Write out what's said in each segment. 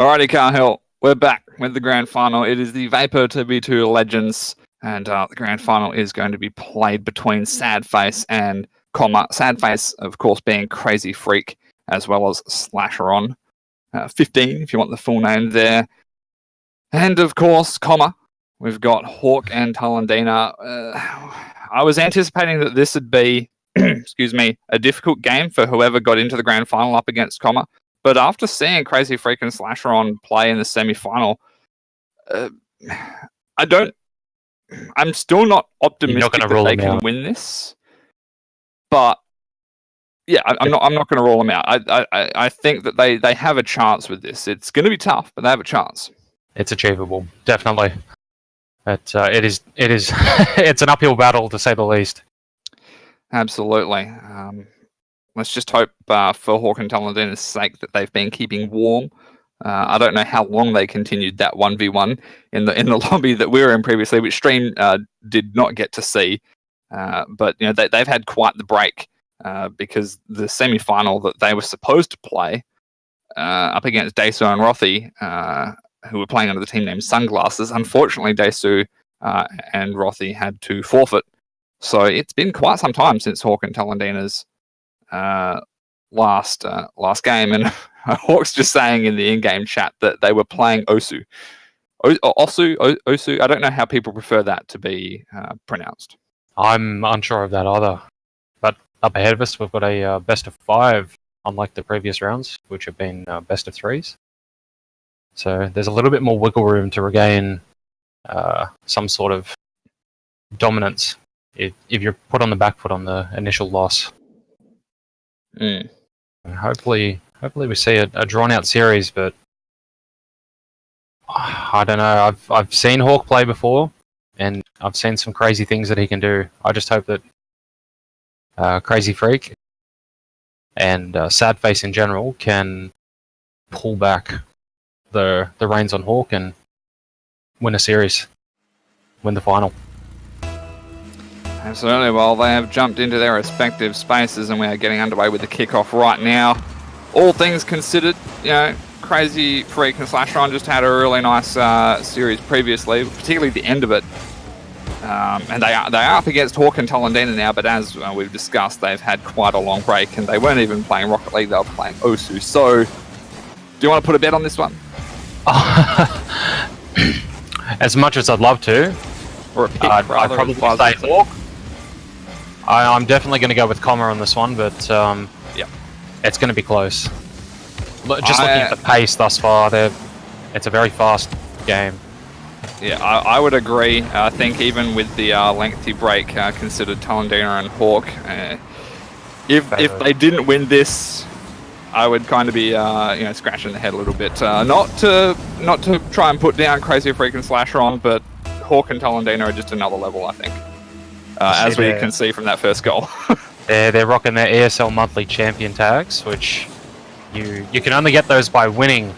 Alrighty, Cahill, we're back with the grand final. It is the Vapour TB2 Legends, and the grand final is going to be played between Sadface and Comma. Sadface, of course, being Crazy Freak, as well as Slasheron. 15, if you want the full name there. And, of course, Comma. We've got Hawk and Talandina. I was anticipating that this would be, excuse me, a difficult game for whoever got into the grand final up against Comma. But after seeing Crazy Freak and Slasheron play in the semi-final, I'm still not optimistic that they can win this. But yeah, I'm not going to rule them out. I think that they have a chance with this. It's going to be tough, but they have a chance. It's achievable, definitely. But it is it's an uphill battle, to say the least. Absolutely. Let's just hope for Hawk and Talandina's sake that they've been keeping warm. I don't know how long they continued that 1v1 in the lobby that we were in previously, which stream did not get to see. But you know they've had quite the break because the semi-final that they were supposed to play up against Daisu and Rothy, who were playing under the team name Sunglasses. Unfortunately, Daisu and Rothy had to forfeit. So it's been quite some time since Hawk and Talandina's last game, and Hawk's just saying in the in-game chat that they were playing Osu. Osu. I don't know how people prefer that to be pronounced. I'm unsure of that either. But up ahead of us, we've got a best of 5, unlike the previous rounds, which have been best of 3s. So there's a little bit more wiggle room to regain some sort of dominance if you're put on the back foot on the initial loss. Hopefully we see a drawn-out series, but I don't know. I've seen Hawk play before, and I've seen some crazy things that he can do. I just hope that Crazy Freak and Sadface in general can pull back the reins on Hawk and win a series, win the final. Absolutely. Well, they have jumped into their respective spaces, and we are getting underway with the kickoff right now. All things considered, you know, Crazy Freak and Slasheron just had a really nice series previously, particularly the end of it. And they are up against Hawk and Talandina now, but as we've discussed, they've had quite a long break, and they weren't even playing Rocket League, they were playing Osu. So, do you want to put a bet on this one? As much as I'd love to, or a pick, I'd probably say Hawk. I'm definitely going to go with Comma on this one, but yeah, it's going to be close. Looking at the pace thus far, it's a very fast game. Yeah, I would agree. I think even with the lengthy break considered Talandina and Hawk, if they didn't win this, I would kind of be scratching the head a little bit. Not to try and put down Crazy Freak and Slasheron, but Hawk and Talandina are just another level, I think. As we can see from that first goal. They're rocking their ESL monthly champion tags, which you can only get those by winning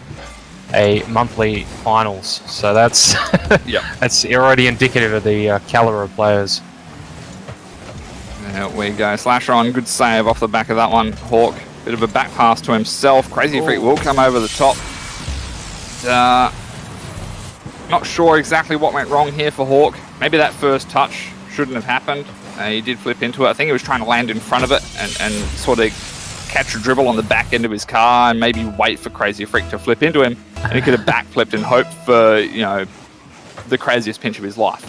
a monthly finals. So that's that's already indicative of the caliber of players. There we go. Slasheron, good save off the back of that one. Hawk, bit of a back pass to himself. Crazy Freak will come over the top. Not sure exactly what went wrong here for Hawk. Maybe that first touch shouldn't have happened. He did flip into it. I think he was trying to land in front of it and sort of catch a dribble on the back end of his car and maybe wait for Crazy Freak to flip into him. And he could have backflipped and hoped for, the craziest pinch of his life.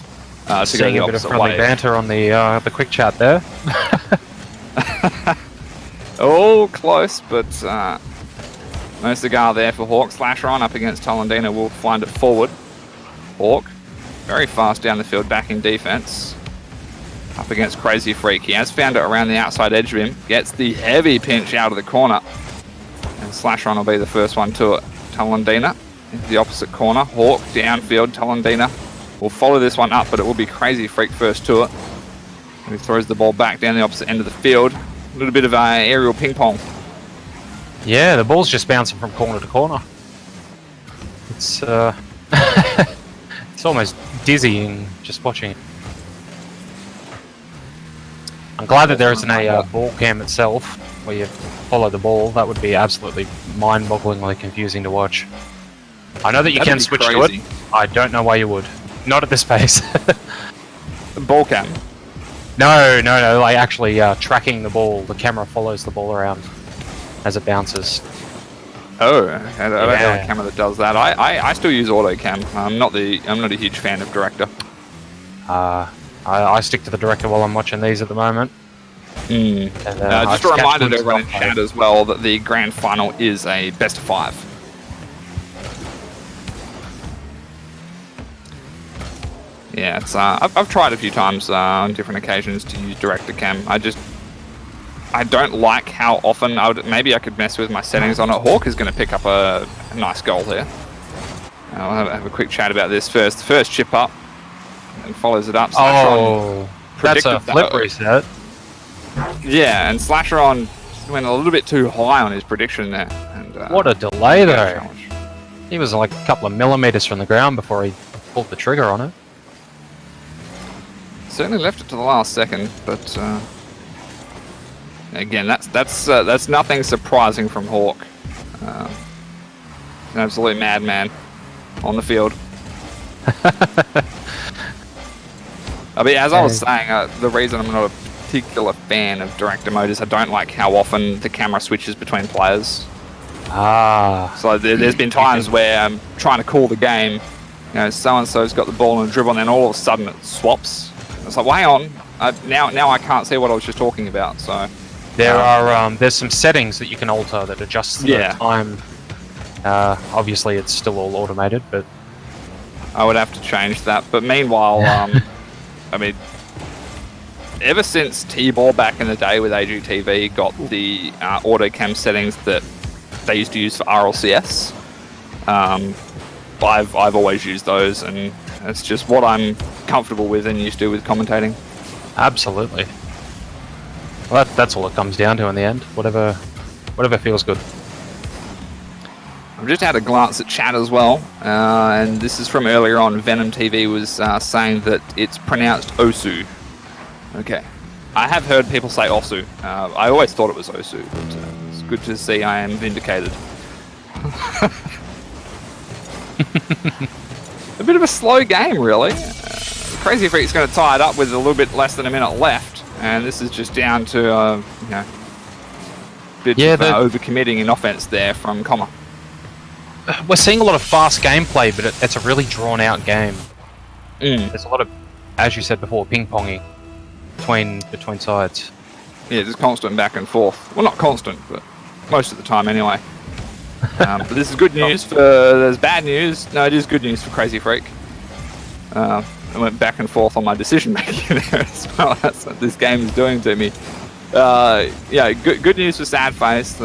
To go the opposite way. A bit of friendly banter on the quick chat there. Oh, close, but no cigar there for Hawk. Slasheron up against Talandina will find it forward. Hawk, very fast down the field, back in defense. Up against Crazy Freak. He has found it around the outside edge of him. Gets the heavy pinch out of the corner. And Slasheron will be the first one to it. Talandina into the opposite corner. Hawk downfield. Talandina will follow this one up, but it will be Crazy Freak first to it. And he throws the ball back down the opposite end of the field. A little bit of aerial ping pong. Yeah, the ball's just bouncing from corner to corner. It's it's almost dizzying just watching it. I'm glad that there isn't a ball cam itself where you follow the ball. That would be absolutely mind-bogglingly confusing to watch. I know that you That'd can be switch crazy. to it. I don't know why you would. Not at this pace. Ball cam. No. Like actually tracking the ball. The camera follows the ball around as it bounces. Oh, I don't know a Yeah. camera that does that. I still use auto cam. I'm not a huge fan of director. I stick to the director while I'm watching these at the moment. And, I just a catch reminder to glimpses everyone in of chat play. as well that the grand final is a best of 5. Yeah, it's I've tried a few times on different occasions to use director cam. I don't like how often maybe I could mess with my settings on it. Hawk is going to pick up a nice goal here. I'll have a quick chat about this first. The first chip up and follows it up. Oh, that's a flip reset. Yeah, and Slasheron went a little bit too high on his prediction there. And, what a delay though. Challenge. He was like a couple of millimeters from the ground before he pulled the trigger on it. Certainly left it to the last second, but again, that's nothing surprising from Hawk. An absolute madman on the field. I mean, as I was saying, the reason I'm not a particular fan of director mode is I don't like how often the camera switches between players. So there's been times where I'm trying to call the game, so-and-so's got the ball and dribble, and then all of a sudden it swaps. It's like, well, hang on, now I can't see what I was just talking about. So there's some settings that you can alter that adjust the time. Obviously, it's still all automated, but I would have to change that. But meanwhile, I mean, ever since T-Ball back in the day with AGTV got the auto cam settings that they used to use for RLCS, I've always used those, and it's just what I'm comfortable with and used to with commentating. Absolutely. Well, that's all it comes down to in the end. Whatever feels good. I've just had a glance at chat as well, and this is from earlier on. Venom TV was saying that it's pronounced Osu. Okay. I have heard people say Osu. I always thought it was Osu, but it's good to see I am vindicated. A bit of a slow game, really. Crazy Freak's going to tie it up with a little bit less than a minute left, and this is just down to a bit of overcommitting in offense there from Comma. We're seeing a lot of fast gameplay, but it's a really drawn-out game. There's a lot of, as you said before, ping-ponging between sides. Yeah, just constant back and forth. Well, not constant, but most of the time anyway. But this is good news there's bad news. No, it is good news for Crazy Freak. I went back and forth on my decision making there as well. That's what this game is doing to me. Good news for Sad Face.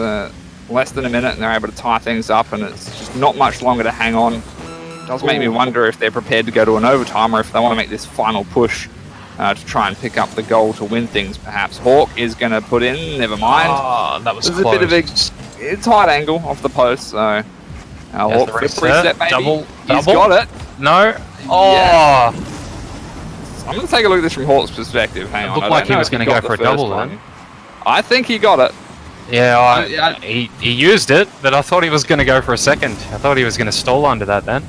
Less than a minute and they're able to tie things up, and it's just not much longer to hang on. It does make me wonder if they're prepared to go to an overtime or if they want to make this final push to try and pick up the goal to win things, perhaps. Hawk is going to put in, never mind. Oh, that was There's close. a bit of a tight angle off the post, so Hawk flip reset, maybe. Double. He's got it. No. Yeah. I'm going to take a look at this from Hawk's perspective. Hang on. It looked like he was going to go for a double then. I think he got it. Yeah, he used it, but I thought he was going to go for a second. I thought he was going to stall under that then.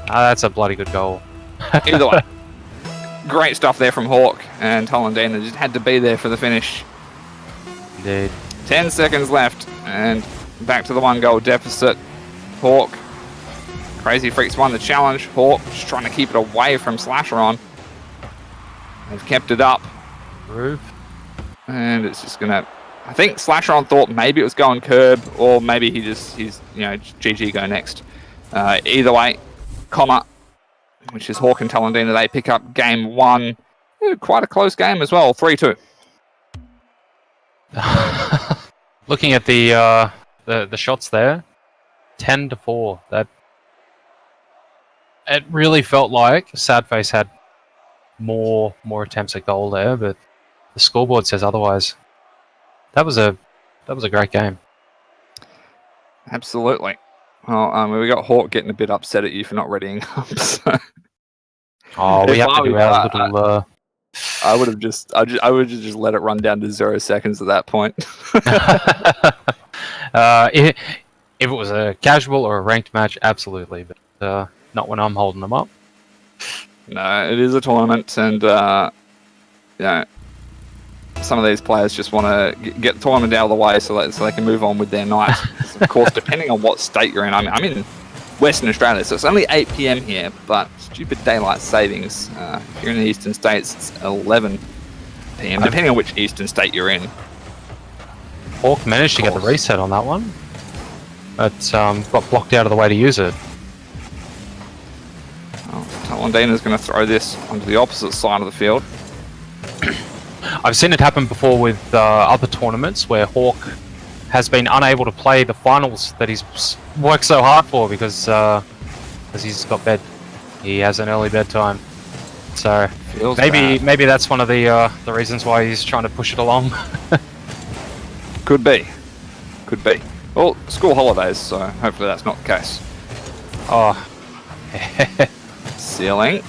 That's a bloody good goal. Either way. Great stuff there from Hawk, and Tolendina just had to be there for the finish. Indeed. 10 seconds left, and back to the 1-goal deficit. Hawk. Crazy Freaks won the challenge. Hawk just trying to keep it away from Slasheron. They've kept it up. Groove. And it's just going to... I think Slasheron thought maybe it was going curb, or maybe he's GG go next. Either way, Comma, which is Hawk and Tolendina, they pick up game 1. Quite a close game as well, 3-2. Looking at the shots there, 10-4. It really felt like Sadface had more attempts at goal there, but the scoreboard says otherwise. That was a great game. Absolutely. Well, we got Hawk getting a bit upset at you for not readying up. So. We have to do our little. I would have just let it run down to 0 seconds at that point. If it was a casual or a ranked match, absolutely, but not when I'm holding them up. No, it is a tournament, and you know, some of these players just want to get the tournament out of the way so they can move on with their night. Of course, depending on what state you're in, I'm in Western Australia, so it's only 8 p.m. here, but stupid daylight savings. If you're in the eastern states, it's 11 p.m., depending on which eastern state you're in. Hawk managed to get the reset on that one, but got blocked out of the way to use it. Talendina's going to throw this onto the opposite side of the field. I've seen it happen before with other tournaments where Hawk has been unable to play the finals that he's worked so hard for because he's got bed. He has an early bedtime. So maybe that's one of the reasons why he's trying to push it along. Could be. Well, school holidays, so hopefully that's not the case. Oh. Sealing.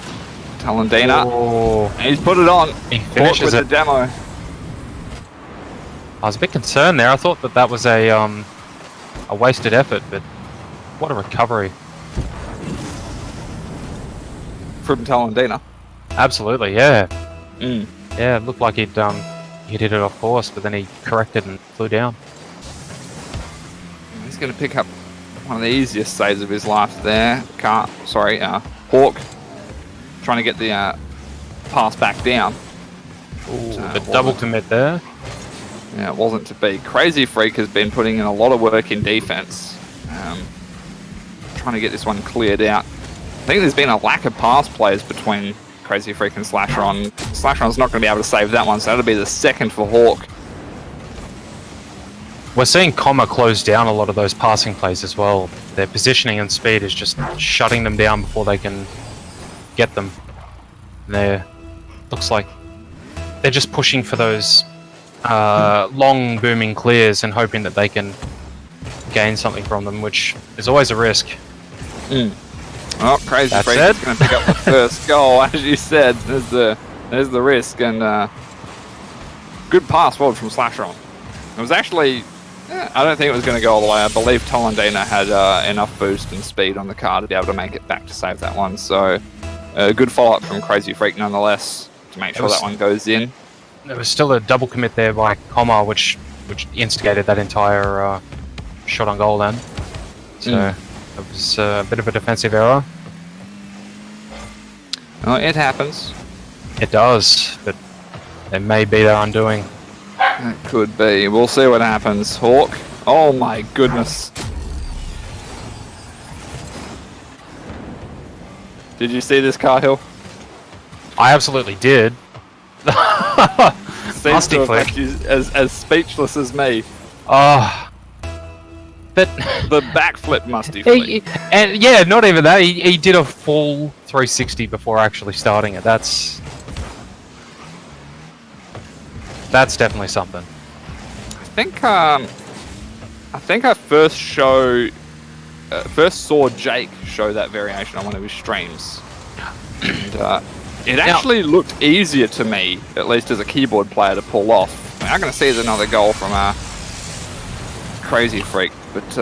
Talendina. Oh. He's put it on. He finishes with the demo. I was a bit concerned there. I thought that was a wasted effort, but what a recovery. From Talendina. Absolutely, yeah. Mm. Yeah, it looked like he'd hit it off course, but then he corrected and flew down. He's going to pick up one of the easiest saves of his life there. Hawk trying to get the pass back down. Ooh, the double commit there. Yeah, it wasn't to be. Crazy Freak has been putting in a lot of work in defense, trying to get this one cleared out. I think there's been a lack of pass plays between Crazy Freak and Slasheron. Slasheron's not going to be able to save that one, so that'll be the second for Hawk. We're seeing Comma close down a lot of those passing plays as well. Their positioning and speed is just shutting them down before they can get them. Looks like they're just pushing for those long booming clears and hoping that they can gain something from them, which is always a risk. Mm. Oh, Crazy Freak is going to pick up the first goal, as you said. There's the risk, and good pass forward from Slasheron. It was actually, I don't think it was going to go all the way. I believe Talendina had enough boost and speed on the car to be able to make it back to save that one. So, good follow-up from Crazy Freak nonetheless to make sure that one goes in. There was still a double commit there by Comma, which instigated that entire shot on goal then. So it was a bit of a defensive error. Oh, it happens. It does, but it may be their undoing. It could be. We'll see what happens. Hawk. Oh my goodness. Did you see this, Cahill? I absolutely did. Seems to have left you as speechless as me. Oh. But the backflip musty flick. And yeah, not even that. He did a full 360 before actually starting it. That's definitely something. I think I first saw Jake show that variation on one of his streams, and it actually looked easier to me, at least as a keyboard player, to pull off. I mean, I'm going to see another goal from Crazy Freak, but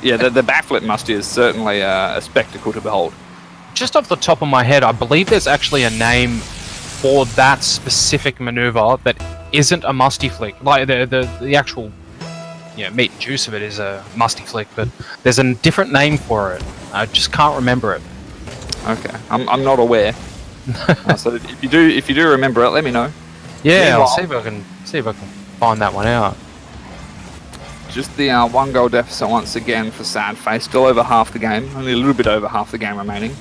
yeah, the backflip musty is certainly a spectacle to behold. Just off the top of my head, I believe there's actually a name for that specific maneuver that isn't a musty flick. Like the actual meat and juice of it is a musty flick, but there's a different name for it. I just can't remember it. Okay, I'm not aware. So if you do remember it, let me know. Yeah, I'll see if I can find that one out. Just the 1 goal deficit once again for Sad Face. Still over half the game. Only a little bit over half the game remaining.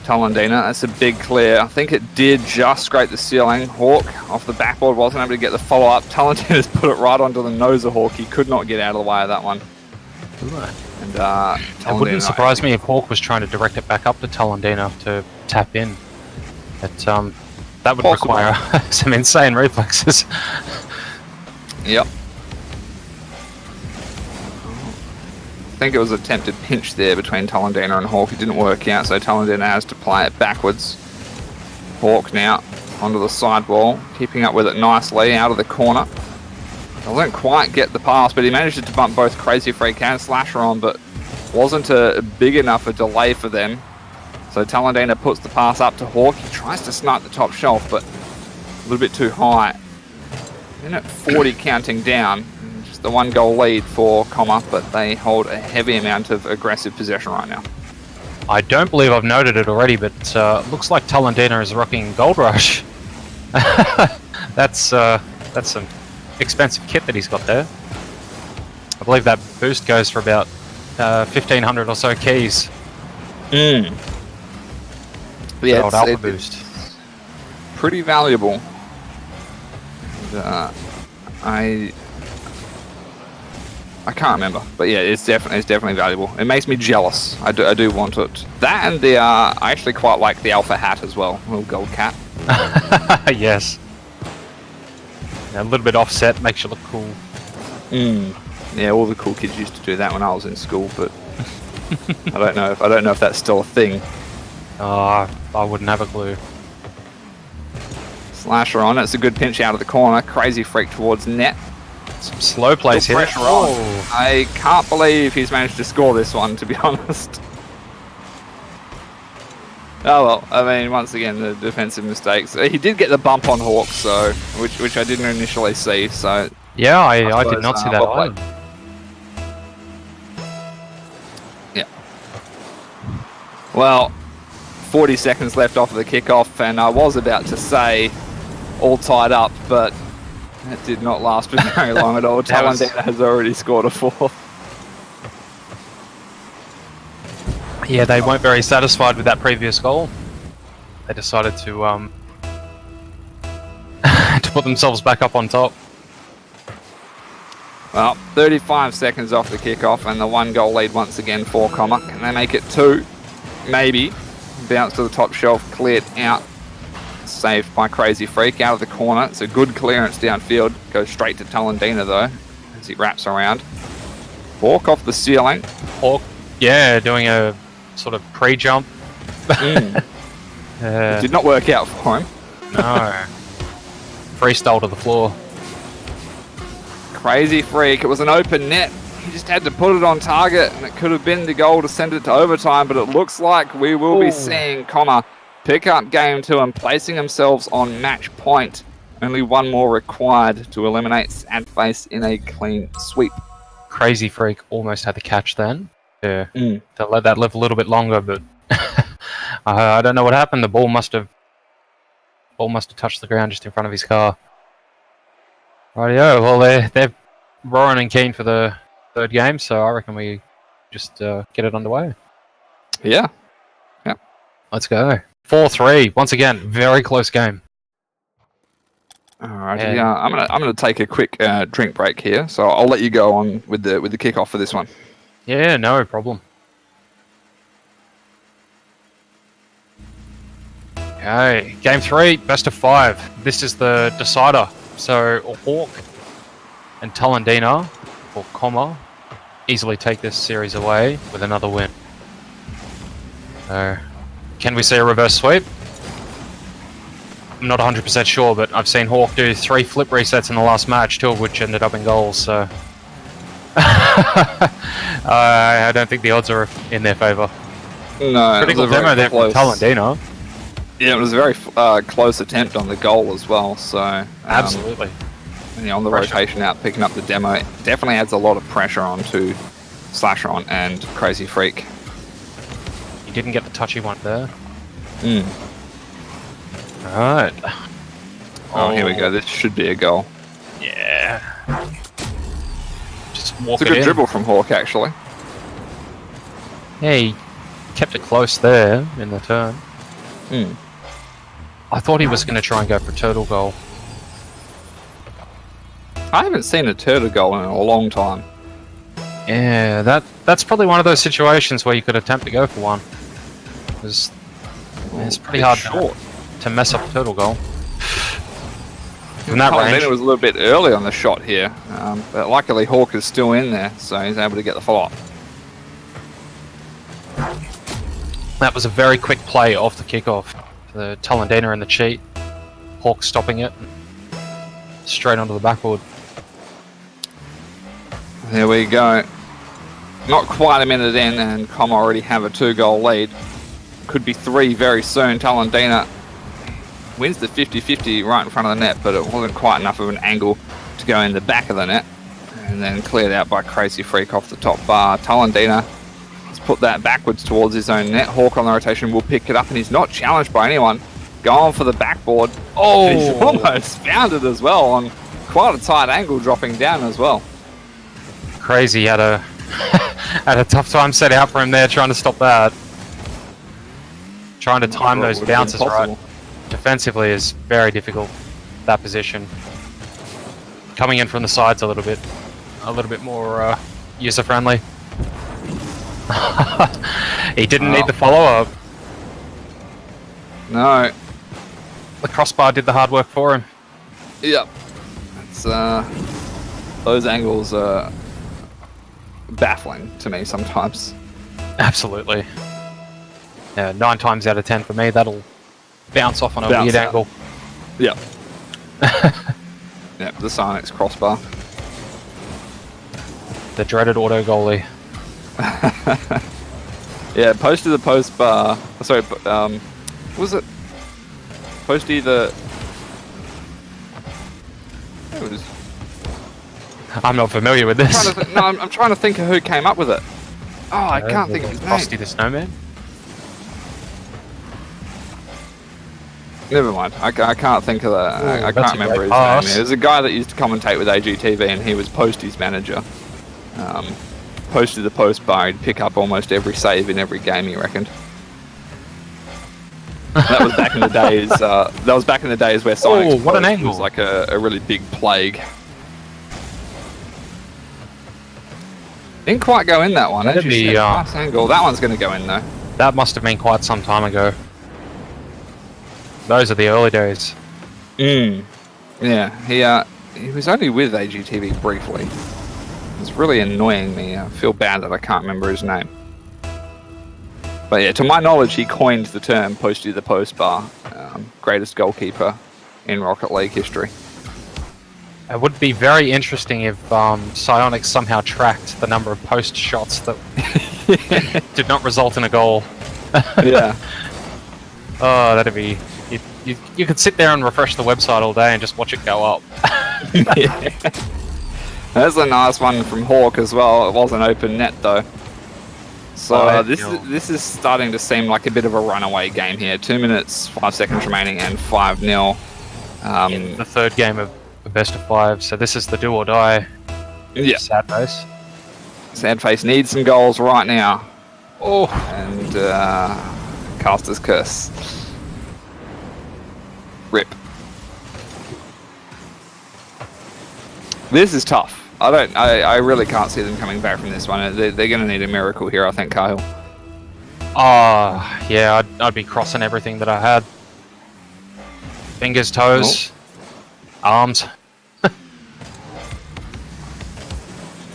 Talendina, that's a big clear. I think it did just scrape the ceiling. Hawk off the backboard, wasn't able to get the follow-up. Talendina's put it right onto the nose of Hawk. He could not get out of the way of that one. And it wouldn't surprise me if Hawk was trying to direct it back up to Talendina to tap in. But that would require some insane reflexes. Yep. I think it was an attempted pinch there between Talendina and Hawk. It didn't work out, so Talendina has to play it backwards. Hawk now onto the sidewall, keeping up with it nicely out of the corner. Doesn't quite get the pass, but he manages to bump both Crazy Freak and Slasher on, but wasn't a big enough a delay for them. So Talendina puts the pass up to Hawk. He tries to snipe the top shelf, but a little bit too high. Minute 40 counting down. Just the 1 goal lead for Comma, but they hold a heavy amount of aggressive possession right now. I don't believe I've noted it already, but looks like Talendina is rocking Gold Rush. That's some expensive kit that he's got there. I believe that boost goes for about 1,500 or so keys. Yeah, old alpha boost. Pretty valuable. And, I can't remember, but yeah, it's definitely valuable. It makes me jealous. I do want it. That and the I actually quite like the alpha hat as well, little gold cap. Yes. A little bit offset makes you look cool. Yeah, all the cool kids used to do that when I was in school, but I don't know if that's still a thing. I wouldn't have a clue. Slasher on, it's a good pinch out of the corner. Crazy Freak towards net. Some slow plays here. Pressure on. I can't believe he's managed to score this one, to be honest. Oh well, I mean, once again, the defensive mistakes. He did get the bump on Hawk, so which I didn't initially see. So yeah, I did not see that either. Yeah. Well, 40 seconds left off of the kickoff, and I was about to say all tied up, but that did not last for very long at all. Talendina has already scored a 4th. Yeah, they weren't very satisfied with that previous goal. They decided to to put themselves back up on top. Well, 35 seconds off the kickoff, and the 1 goal lead once again for Comma. Can they make it 2? Maybe. Bounce to the top shelf, cleared out. Saved by Crazy Freak out of the corner. It's a good clearance downfield. Goes straight to Talendina though, as he wraps around. Hawk off the ceiling. Hawk, yeah, doing a sort of pre-jump. It did not work out for him. No. Freestyle to the floor. Crazy Freak, it was an open net. He just had to put it on target, and it could have been the goal to send it to overtime, but it looks like we will be seeing Comma pick up game 2 and placing themselves on match point. Only 1 more required to eliminate Sadface in a clean sweep. Crazy Freak almost had the catch then. Yeah, to let that live a little bit longer, but I don't know what happened. The ball must have touched the ground just in front of his car. Rightio, well they're roaring and keen for the 3rd game, so I reckon we just get it underway. Yeah. Let's go. 4-3. Once again, very close game. Alright, yeah. I'm gonna take a quick drink break here, so I'll let you go on with the kickoff for this one. Yeah, no problem. Okay, game 3, best of 5. This is the decider. So Hawk and Talendina, or Comma, easily take this series away with another win. So, can we see a reverse sweep? I'm not 100% sure, but I've seen Hawk do 3 flip resets in the last match, 2 of which ended up in goals, so I don't think the odds are in their favour. No, critical demo there from Talendina. Yeah, it was a very close attempt on the goal as well, so absolutely. On the rotation out, picking up the demo, it definitely adds a lot of pressure onto Slasher and Crazy Freak. He didn't get the touchy one there. Alright. Oh, here we go. This should be a goal. Yeah. Just walk it's a good dribble from Hawk, actually. Yeah, he kept it close there in the turn. I thought he was going to try and go for a turtle goal. I haven't seen a turtle goal in a long time. Yeah, that's probably one of those situations where you could attempt to go for one. It's pretty hard to mess up a turtle goal. From that range, it was a little bit early on the shot here, but luckily Hawk is still in there, so he's able to get the follow-up. That was a very quick play off the kickoff. The Talendina in the cheat, Hawk stopping it, straight onto the backboard. There we go. Not quite a minute in, and Com already have a 2-goal lead. Could be 3 very soon. Talendina wins the 50-50 right in front of the net, but it wasn't quite enough of an angle to go in the back of the net. And then cleared out by Crazy Freak off the top bar. Talendina has put that backwards towards his own net. Hawk on the rotation will pick it up, and he's not challenged by anyone. Going for the backboard. Oh, he's almost found it as well on quite a tight angle, dropping down as well. Crazy had a had a tough time set out for him there, trying to stop that. Trying to time those bounces right. Defensively is very difficult. That position. Coming in from the sides a little bit more user friendly. He didn't need the follow up. No. The crossbar did the hard work for him. Yep. It's those angles are baffling to me sometimes. Absolutely. Yeah, 9 times out of 10 for me, that'll bounce off on a weird angle. Yep. Yep, the Sinex crossbar. The dreaded auto goalie. Yeah, posted the post bar. Sorry, was it posty the? It was. I'm not familiar with this. I'm trying to think of who came up with it. Oh, I can't think of his name. Frosty the Snowman? Never mind. I can't think of that. I can't remember his name. It was a guy that used to commentate with AGTV, and he was Posty's manager. Posted the post bar. He'd pick up almost every save in every game, he reckoned. That was back in the days. That was back in the days where Sinex what an angle. was like a really big plague. Didn't quite go in that one. Nice angle. That one's going to go in though. That must have been quite some time ago. Those are the early days. Yeah, he was only with AGTV briefly. It's really annoying me. I feel bad that I can't remember his name. But yeah, to my knowledge, he coined the term Posty the Post Bar, greatest goalkeeper in Rocket League history. It would be very interesting if Psyonix somehow tracked the number of post shots that did not result in a goal. Yeah. Oh, that'd be... You could sit there and refresh the website all day and just watch it go up. Yeah. That's a nice one from Hawk as well. It was an open net though. So this is starting to seem like a bit of a runaway game here. 2 minutes, 5 seconds remaining, and 5-0. In the third game of the best of 5, so this is the do or die. Yeah. Sad face. Sad face needs some goals right now. Oh, and Caster's curse. Rip. This is tough. I really can't see them coming back from this one. They're going to need a miracle here, I think, Kyle. Yeah, I'd be crossing everything that I had. Fingers, toes, arms. I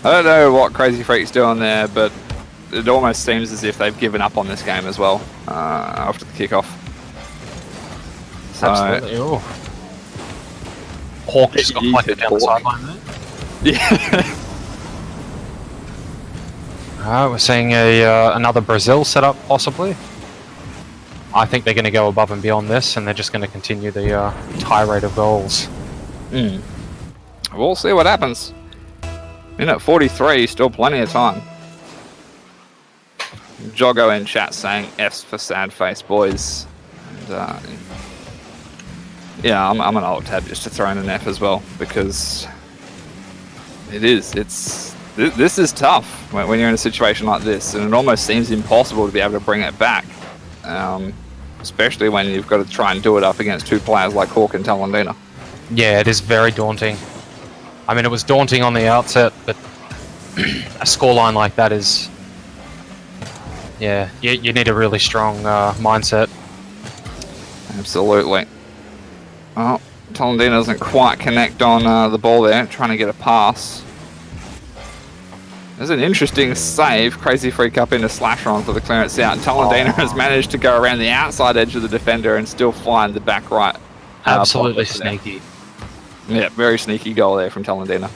don't know what Crazy Freak's doing there, but it almost seems as if they've given up on this game as well after the kickoff. So, absolutely. Oh. Hawk just got flicked down the sideline there. Yeah. We're seeing another Brazil setup, possibly. I think they're going to go above and beyond this, and they're just going to continue the tirade of goals. We'll see what happens. Minute 43, still plenty of time. Joggo in chat saying F's for sad face, boys. And, yeah, I'm an old tab just to throw in an F as well, because this is tough when you're in a situation like this, and it almost seems impossible to be able to bring it back, especially when you've got to try and do it up against 2 players like Hawk and Talendina. Yeah, it is very daunting. I mean, it was daunting on the outset, but a scoreline like that is... Yeah, you need a really strong mindset. Absolutely. Oh, Talendina doesn't quite connect on the ball there, trying to get a pass. There's an interesting save. Crazy Freak up into Slasher for the clearance out. Talendina has managed to go around the outside edge of the defender and still find the back right. Absolutely sneaky. Yeah, very sneaky goal there from Talendina.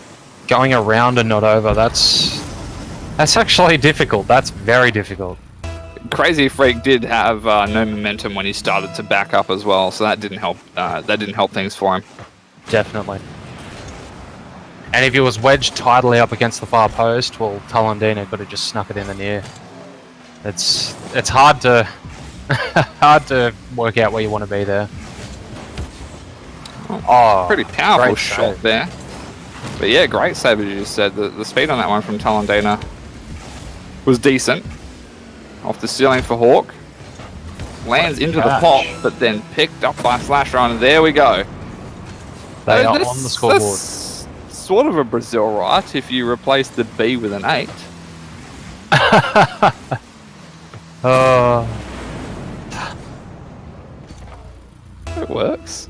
going around and not over, that's actually difficult. That's very difficult. Crazy Freak did have no momentum when he started to back up as well, so that didn't help. That didn't help things for him. Definitely. And if he was wedged tidily up against the far post, well, Talandina could have just snuck it in the near. It's hard to hard to work out where you want to be there. Oh, pretty powerful shot save there. But yeah, great save as you said. The speed on that one from Talandina was decent. Off the ceiling for Hawk. Lands into the pop, but then picked up by Slasher, and there we go. They are on the scoreboard. That's sort of a Brazil, right? If you replace the B with an 8. It works.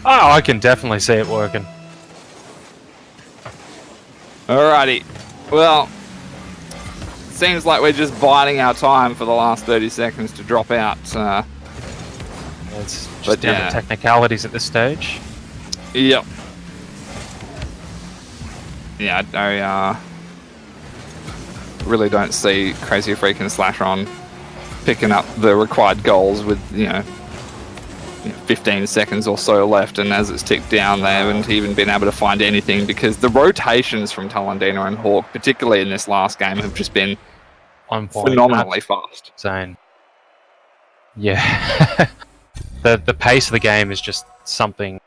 Oh, I can definitely see it working. Alrighty. Well, seems like we're just biding our time for the last 30 seconds to drop out. It's just down to technicalities at this stage. Yep. Yeah, I really don't see Crazy Freak and Slasher picking up the required goals with, 15 seconds or so left, and as it's ticked down, they haven't even been able to find anything because the rotations from Talandina and Hawk, particularly in this last game, have just been on point. Phenomenally fast. Insane. Yeah. The pace of the game is just something